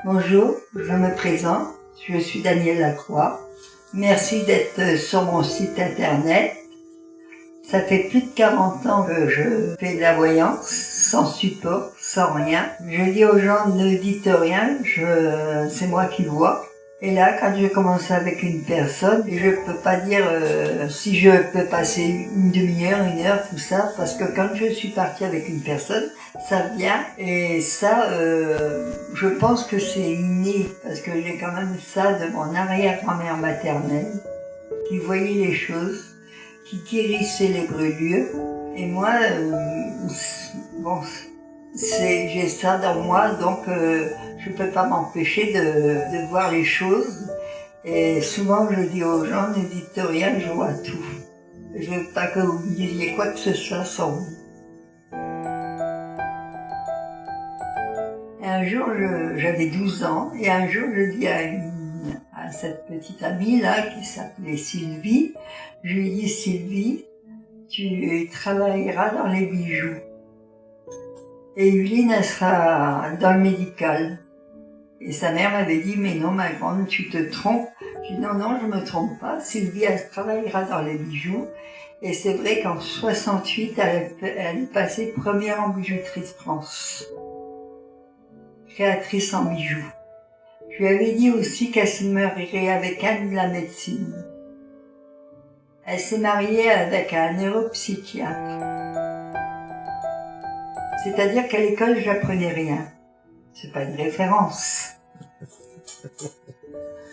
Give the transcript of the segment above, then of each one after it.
Bonjour, je me présente, je suis Danielle Lacroix. Merci d'être sur mon site internet. Ça fait plus de 40 ans que je fais de la voyance, sans support, sans rien. Je dis aux gens, ne dites rien, c'est moi qui vois. Et là, quand je commence avec une personne, je peux pas dire si je peux passer une demi-heure, une heure, tout ça, parce que quand je suis partie avec une personne, ça vient, et ça, je pense que c'est inné, parce que j'ai quand même ça de mon arrière-grand-mère maternelle, qui voyait les choses, qui guérissait les brûlures, et moi, bon, j'ai ça dans moi, donc je peux pas m'empêcher de voir les choses. Et souvent je dis aux gens, ne dites rien, je vois tout. Je veux pas que vous me disiez quoi que ce soit sans vous. Et un jour, j'avais 12 ans, et un jour je dis à cette petite amie là, qui s'appelait Sylvie, je lui dis, Sylvie, tu travailleras dans les bijoux. Et Yuline, elle sera dans le médical. Et sa mère m'avait dit, mais non, ma grande, tu te trompes. Je dis, non, non, je me trompe pas. Sylvie, elle travaillera dans les bijoux. Et c'est vrai qu'en 68, elle est passée première en bijouterie de France. Créatrice en bijoux. Je lui avais dit aussi qu'elle se marierait avec un de la médecine. Elle s'est mariée avec un neuropsychiatre. C'est-à-dire qu'à l'école, j'apprenais rien. C'est pas une référence.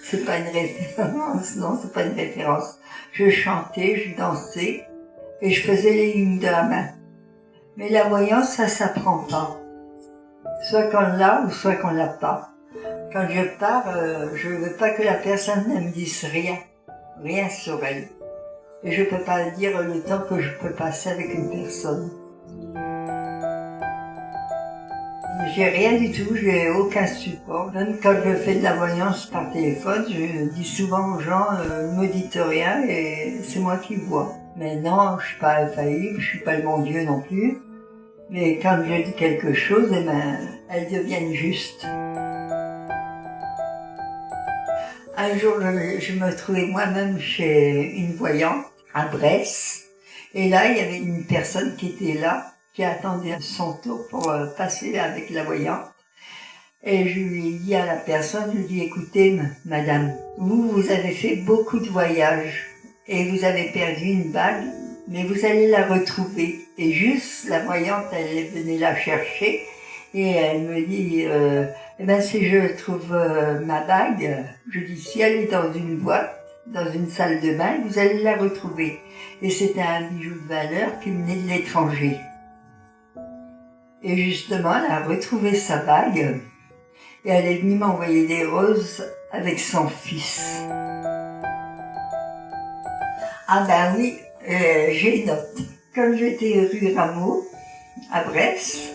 C'est pas une référence, non, c'est pas une référence. Je chantais, je dansais, et je faisais les lignes de la main. Mais la voyance, ça s'apprend pas. Soit qu'on l'a, ou soit qu'on l'a pas. Quand je pars, je veux pas que la personne ne me dise rien sur elle. Et je peux pas dire le temps que je peux passer avec une personne. J'ai rien du tout, j'ai aucun support. Même quand je fais de la voyance par téléphone, je dis souvent aux gens, ne me dites rien et c'est moi qui vois. Mais non, je suis pas infaillible, je suis pas le bon Dieu non plus. Mais quand je dis quelque chose, eh ben, elles deviennent justes. Un jour, je me trouvais moi-même chez une voyante à Brest. Et là, il y avait une personne qui était là, qui attendait son tour pour passer avec la voyante. Et je lui ai dit à la personne, je lui ai dit, écoutez, madame, vous avez fait beaucoup de voyages et vous avez perdu une bague, mais vous allez la retrouver. Et juste, la voyante, elle venait la chercher et elle me dit, eh ben, si je trouve ma bague, je dis, si elle est dans une boîte, dans une salle de bain, vous allez la retrouver. Et c'était un bijou de valeur qui venait de l'étranger. Et justement, elle a retrouvé sa bague et elle est venue m'envoyer des roses avec son fils. Ah ben oui, j'ai une note. Quand j'étais rue Rameau, à Brest,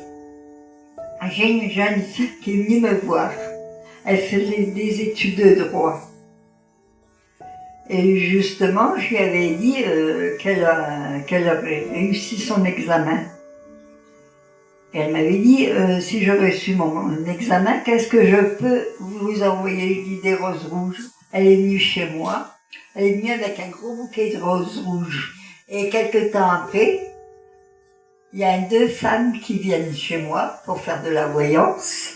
j'ai une jeune fille qui est venue me voir. Elle faisait des études de droit. Et justement, je lui avais dit qu'elle avait réussi son examen. Et elle m'avait dit, si je reçus mon examen, qu'est-ce que je peux vous envoyer? Je dis, des roses rouges. Elle est venue chez moi. Elle est venue avec un gros bouquet de roses rouges. Et quelque temps après, il y a 2 femmes qui viennent chez moi pour faire de la voyance.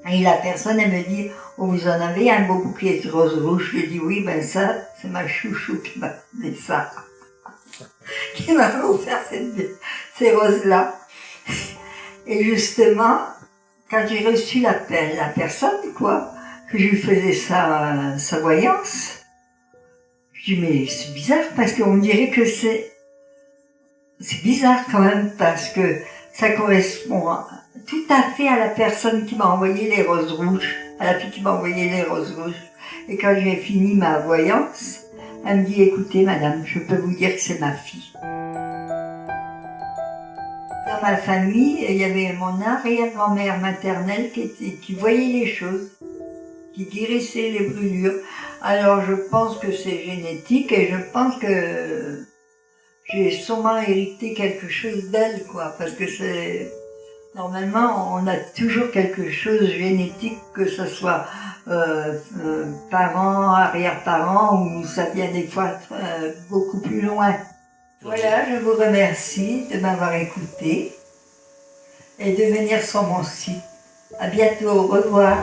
Et la personne, elle me dit, oh, vous en avez un beau bouquet de roses rouges? Je dis, oui, ben ça, c'est ma chouchou qui m'a donné ça. Qui m'a offert ces roses-là. Et justement, quand j'ai reçu l'appel, la personne, quoi, que je lui faisais sa voyance, je dis, mais c'est bizarre, parce qu'on dirait que c'est bizarre quand même, parce que ça correspond tout à fait à la personne qui m'a envoyé les roses rouges, à la fille qui m'a envoyé les roses rouges. Et quand j'ai fini ma voyance, elle me dit, écoutez madame, je peux vous dire que c'est ma fille. Dans ma famille, il y avait mon arrière-grand-mère maternelle qui voyait les choses, qui guérissait les brûlures. Alors je pense que c'est génétique et je pense que j'ai sûrement hérité quelque chose d'elle, quoi, parce que Normalement, on a toujours quelque chose génétique, que ce soit parents, arrière-parents, ou ça vient des fois beaucoup plus loin. Voilà, je vous remercie de m'avoir écouté et de venir sur mon site. À bientôt, au revoir.